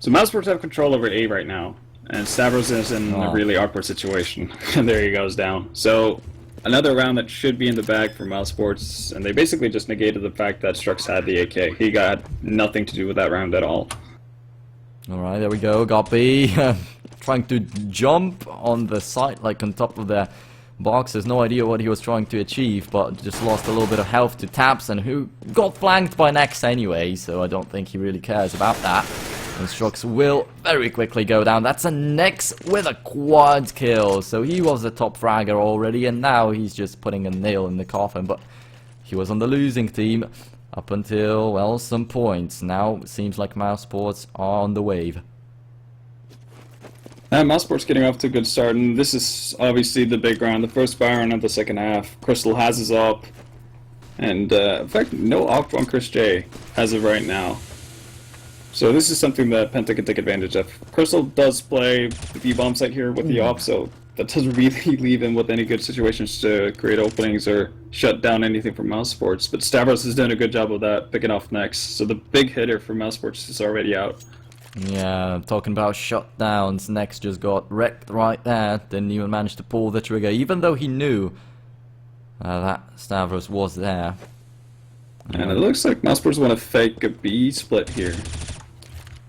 So mouzebots have control over A right now, and Stavros is in a really awkward situation. And there he goes down. So another round that should be in the bag for mouzebots, and they basically just negated the fact that Strux had the AK. He got nothing to do with that round at all. Alright, there we go. Got B. Trying to jump on the site, like on top of the boxes. No idea what he was trying to achieve, but just lost a little bit of health to Tapson, who got flanked by Next anyway, so I don't think he really cares about that. And Strux will very quickly go down. That's a Next with a quad kill, so he was the top fragger already, and now he's just putting a nail in the coffin, but he was on the losing team up until, well, some points. Now it seems like mouzebots are on the wave. mouzebots getting off to a good start, and this is obviously the big round, the first Byron of the second half. Crystal has his op, and in fact, no op on Chris J as of right now. So this is something that PENTA can take advantage of. Crystal does play the B-bomb site here with the op, so that doesn't really leave him with any good situations to create openings or shut down anything from mouzebots. But Stavros has done a good job of that, picking off Next. So the big hitter for mouzebots is already out. Yeah, talking about shutdowns, Next just got wrecked right there. Didn't even manage to pull the trigger, even though he knew that Stavros was there. And it looks like mouzebots want to fake a B split here.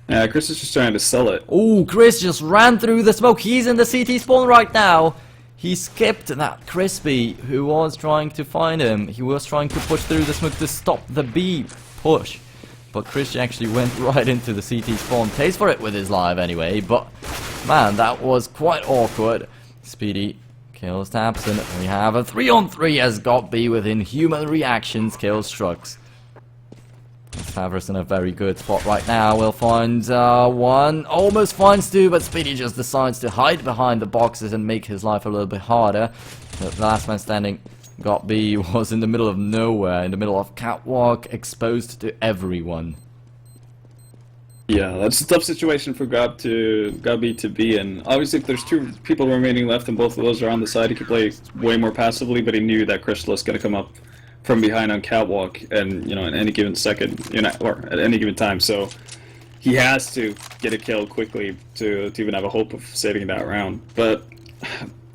Yeah, Chris is just trying to sell it. Oh, Chris just ran through the smoke. He's in the CT spawn right now. He skipped that Crispy, who was trying to find him. He was trying to push through the smoke to stop the B push. But Chris actually went right into the CT spawn. Pays for it with his live anyway. But, man, that was quite awkward. Speedy kills Tapson. We have a 3-on-3 as got B with inhuman reactions. Kills Strux. Stavros in a very good spot right now. We'll find one. Almost finds two, but Speedy just decides to hide behind the boxes and make his life a little bit harder. The last man standing, got B, was in the middle of nowhere, in the middle of catwalk, exposed to everyone. Yeah, that's a tough situation for Gabi to be in. Obviously, if there's two people remaining left and both of those are on the side, he could play way more passively, but he knew that Crystal is going to come up from behind on catwalk and, in any given second, or at any given time. So he has to get a kill quickly to even have a hope of saving that round. But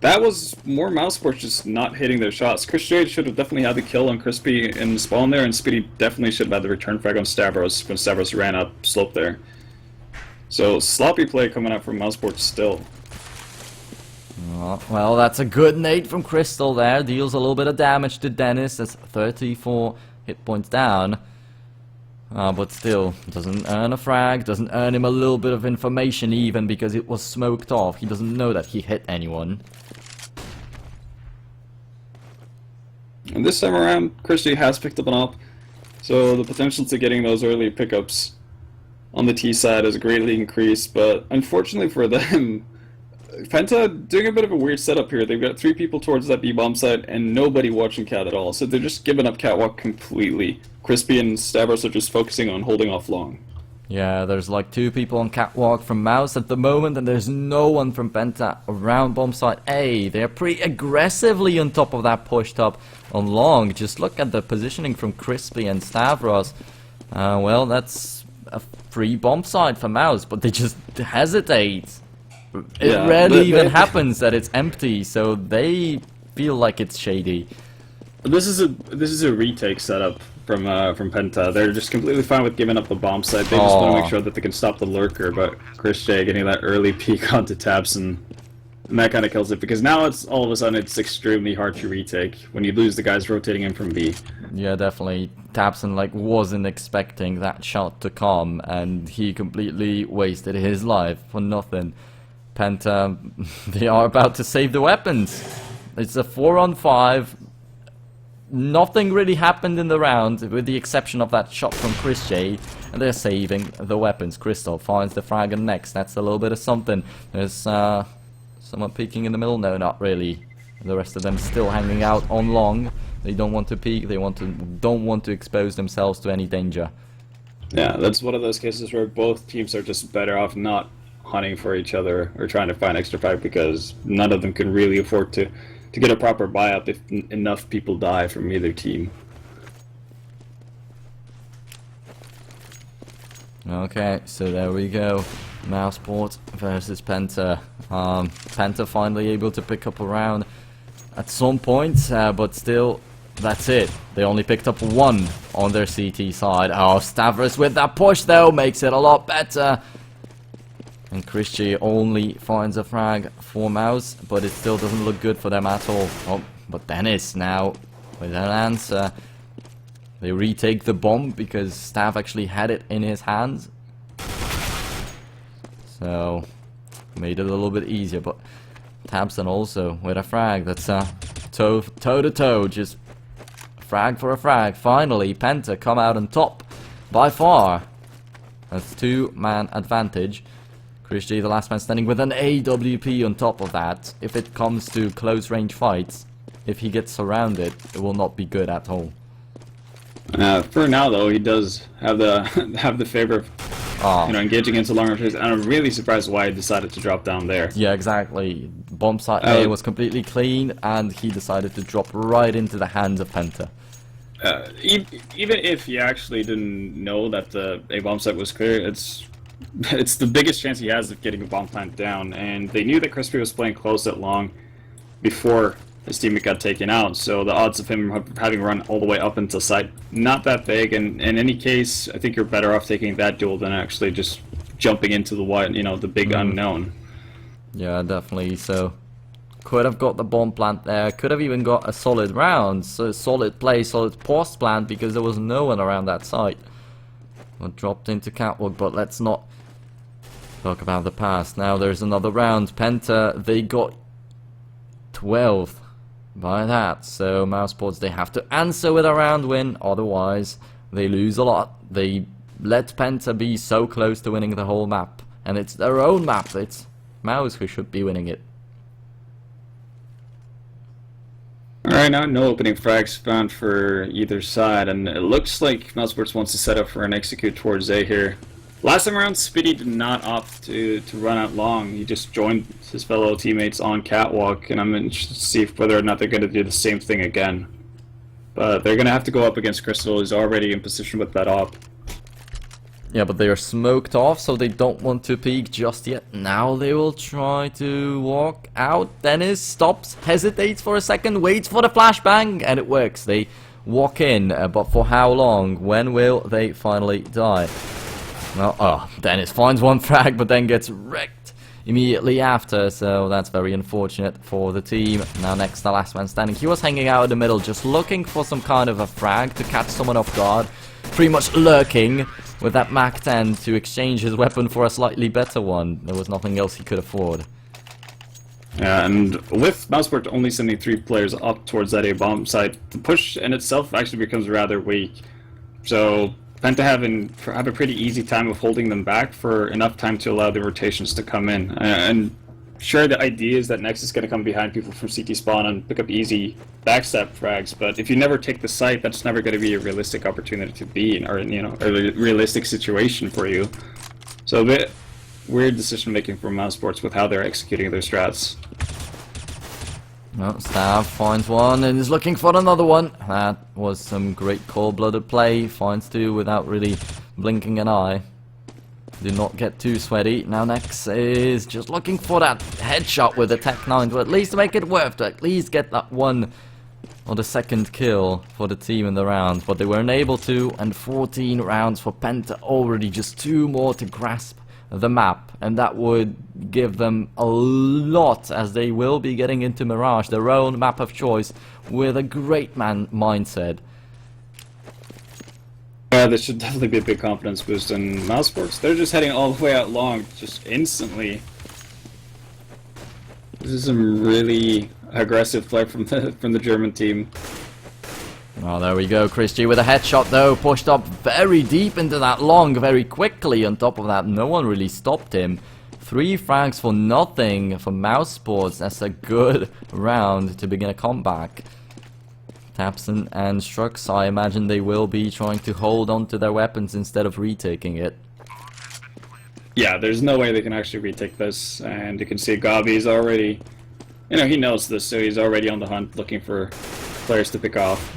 that was more Mousesports just not hitting their shots. Chris J should have definitely had the kill on Crispy in spawn there, and Speedy definitely should have had the return frag on Stavros when Stavros ran up slope there. So sloppy play coming out from Mousesports still. Oh, well, that's a good nade from Crystal there. Deals a little bit of damage to Dennis. That's 34 hit points down. But still, doesn't earn a frag, doesn't earn him a little bit of information even because it was smoked off. He doesn't know that he hit anyone. And this time around, Christy has picked up an op, so the potential to getting those early pickups on the T side is greatly increased, but unfortunately for them, Penta doing a bit of a weird setup here. They've got 3 people towards that B-bomb side and nobody watching Cat at all, so they're just giving up catwalk completely. Crispy and Stavros are just focusing on holding off long. Yeah, there's like 2 people on catwalk from Mouse at the moment, and there's no one from Penta around bomb site A. They're pretty aggressively on top of that pushed up on long. Just look at the positioning from Crispy and Stavros. Well, that's a free bomb site for Mouse, but they just hesitate. It rarely even happens that it's empty, so they feel like it's shady. This is a retake setup from Penta. They're just completely fine with giving up the bomb site. They just want to make sure that they can stop the lurker, but Chris J getting that early peek onto Tabson, and that kind of kills it, because now it's all of a sudden it's extremely hard to retake when you lose the guys rotating in from B. Yeah, definitely. Tabson wasn't expecting that shot to come, and he completely wasted his life for nothing. Penta, they are about to save the weapons. It's a 4-on-5. Nothing really happened in the round, with the exception of that shot from Chris J, and they're saving the weapons. Crystal finds the frag and next. That's a little bit of something. There's someone peeking in the middle. No, not really. The rest of them still hanging out on long. They don't want to peek. They don't want to expose themselves to any danger. Yeah, that's one of those cases where both teams are just better off not hunting for each other or trying to find extra frag, because none of them can really afford to get a proper buy-up if enough people die from either team. Okay, so there we go. Mouseport versus Penta. Penta finally able to pick up a round at some point, but still, that's it. They only picked up 1 on their CT side. Oh, Stavros with that push though makes it a lot better. And Christy only finds a frag for Mouse, but it still doesn't look good for them at all. Oh, but Dennis now with an answer. They retake the bomb because Stav actually had it in his hands. So, made it a little bit easier, but Tabson also with a frag. That's toe to toe, just frag for a frag. Finally, Penta come out on top by far. That's 2-man advantage. Chris G, the last man standing, with an AWP on top of that. If it comes to close range fights, if he gets surrounded, it will not be good at all. For now, though, he does have the favor of engaging into long range, and I'm really surprised why he decided to drop down there. Yeah, exactly. Bomb site A was completely clean, and he decided to drop right into the hands of Penta. Even if he actually didn't know that the A bomb site was clear, it's the biggest chance he has of getting a bomb plant down, and they knew that Crispy was playing close at long before his teammate got taken out, so the odds of him having run all the way up into site, not that big, and in any case, I think you're better off taking that duel than actually just jumping into the big unknown. Yeah, definitely, so could have got the bomb plant there, could have even got a solid round, so solid play, solid post plant, because there was no one around that site. Well, dropped into catwalk, but let's not talk about the past. Now there's another round. Penta, they got 12th by that, so Mousesports, they have to answer with a round win, otherwise they lose a lot. They let Penta be so close to winning the whole map, and it's their own map. It's Mouse who should be winning it. Alright, now no opening frags found for either side, and it looks like Mousesports wants to set up for an execute towards A here. Last time around, Speedy did not opt to run out long. He just joined his fellow teammates on catwalk, and I'm interested to see whether or not they're going to do the same thing again. But they're going to have to go up against Crystal, who's already in position with that op. Yeah, but they are smoked off, so they don't want to peek just yet. Now they will try to walk out. Dennis stops, hesitates for a second, waits for the flashbang, and it works. They walk in, but for how long? When will they finally die? Well, Dennis finds one frag, but then gets wrecked immediately after, so that's very unfortunate for the team. Now next, the last man standing. He was hanging out in the middle, just looking for some kind of a frag to catch someone off guard. Pretty much lurking with that Mac 10 to exchange his weapon for a slightly better one. There was nothing else he could afford. Yeah, and with Mouseport only sending 3 players up towards that A-bomb site, the push in itself actually becomes rather weak. So Penta have a pretty easy time of holding them back for enough time to allow the rotations to come in. And sure, the idea is that Nex is going to come behind people from CT spawn and pick up easy backstep frags, but if you never take the site, that's never going to be a realistic opportunity to be in, or a realistic situation for you. So a bit weird decision making from Mousesports with how they're executing their strats. Well, Stav finds one and is looking for another one. That was some great cold-blooded play. Finds 2 without really blinking an eye. Do not get too sweaty. Now Nex is just looking for that headshot with the Tech 9 to at least make it worth, to at least get that one or the second kill for the team in the round. But they were unable to, and 14 rounds for Penta already, just 2 more to grasp the map, and that would give them a lot, as they will be getting into Mirage, their own map of choice, with a great mindset. This should definitely be a big confidence boost in Mousesports. They're just heading all the way out long, just instantly. This is some really aggressive play from the German team. Oh, there we go. Chris G with a headshot, though, pushed up very deep into that long very quickly. On top of that, no one really stopped him. 3 frags for nothing for Mousesports. That's a good round to begin a comeback. Tapson and Strux, I imagine they will be trying to hold on to their weapons instead of retaking it. Yeah, there's no way they can actually retake this, and you can see Gabi is already, he knows this, so he's already on the hunt looking for players to pick off.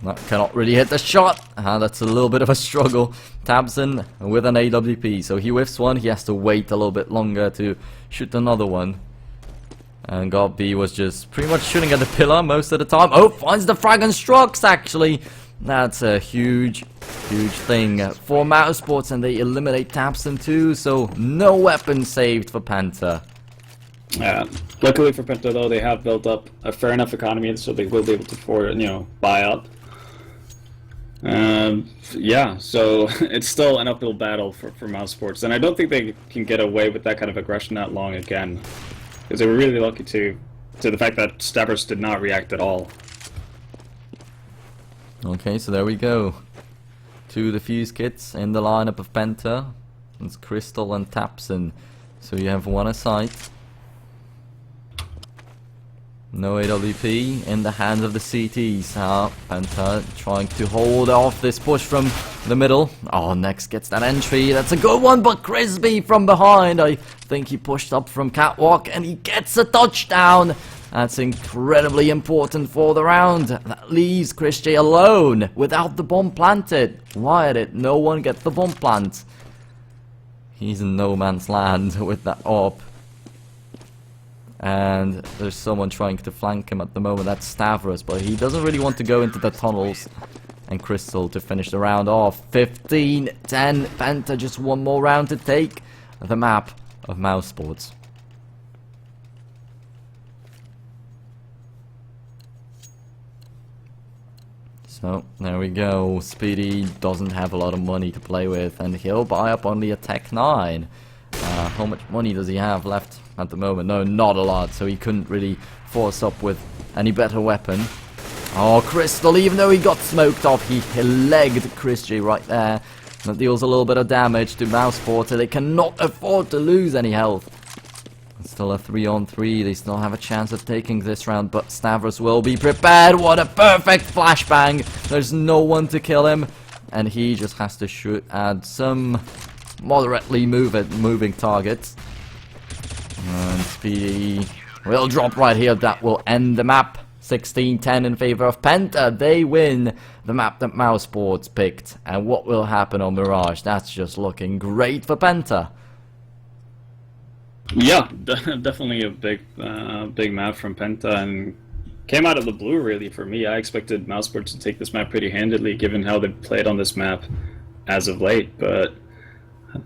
That cannot really hit the shot. That's a little bit of a struggle. Tabson with an AWP, so he whiffs one, he has to wait a little bit longer to shoot another one. And God B was just pretty much shooting at the pillar most of the time. Oh, finds the frag and Strux, actually. That's a huge thing for Mousesports, and they eliminate Tabson too, so no weapon saved for Penta. Yeah, luckily for Penta though, they have built up a fair enough economy, so they will be able to afford, buy up. Yeah, so it's still an uphill battle for Mousesports, and I don't think they can get away with that kind of aggression that long again. Because they were really lucky to the fact that Stavros did not react at all. Okay, so there we go. 2 defuse kits in the lineup of Penta. It's Crystal and Tapson. So you have one aside. No AWP in the hands of the CTs. Penta trying to hold off this push from the middle. Oh, Nex gets that entry. That's a good one, but Crispy from behind. I think he pushed up from catwalk and he gets a touchdown. That's incredibly important for the round. That leaves Chris J alone without the bomb planted. Why did no one get the bomb plant? He's in no man's land with that AWP. And there's someone trying to flank him at the moment. That's Stavros, but he doesn't really want to go into the tunnels. And Crystal to finish the round off. 15-10. Penta just one more round to take the map of Mousesports. So, there we go. Speedy doesn't have a lot of money to play with, and he'll buy up only a Tech 9. How much money does he have left at the moment? No, not a lot, so he couldn't really force up with any better weapon. Oh, Crystal, even though he got smoked off, he legged Chris J right there. That deals a little bit of damage to Mousesports, so they cannot afford to lose any health. It's still a 3-on-3, they still have a chance of taking this round, but Stavros will be prepared. What a perfect flashbang! There's no one to kill him. and he just has to shoot at some moderately moving targets. And Speedy will drop right here. That will end the map. 16-10 in favor of Penta. They win the map that Mousesports picked. And what will happen on Mirage? That's just looking great for Penta. Yeah, definitely a big map from Penta, and came out of the blue really for me. I expected Mousesports to take this map pretty handedly, given how they've played on this map as of late. But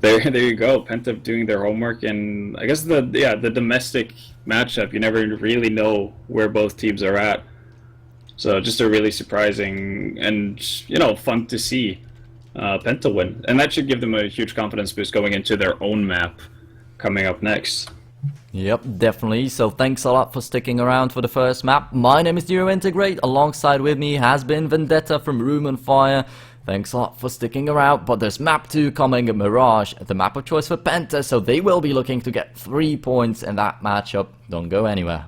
there you go, Penta doing their homework, and I guess the domestic matchup, you never really know where both teams are at. So just a really surprising and fun to see Penta win, and that should give them a huge confidence boost going into their own map coming up next. Yep, definitely. So thanks a lot for sticking around for the first map. My name is Integrate. Alongside with me has been Vendetta from Room and Fire. Thanks a lot for sticking around, but there's map 2 coming, Mirage, the map of choice for Penta, so they will be looking to get 3 points in that matchup. Don't go anywhere.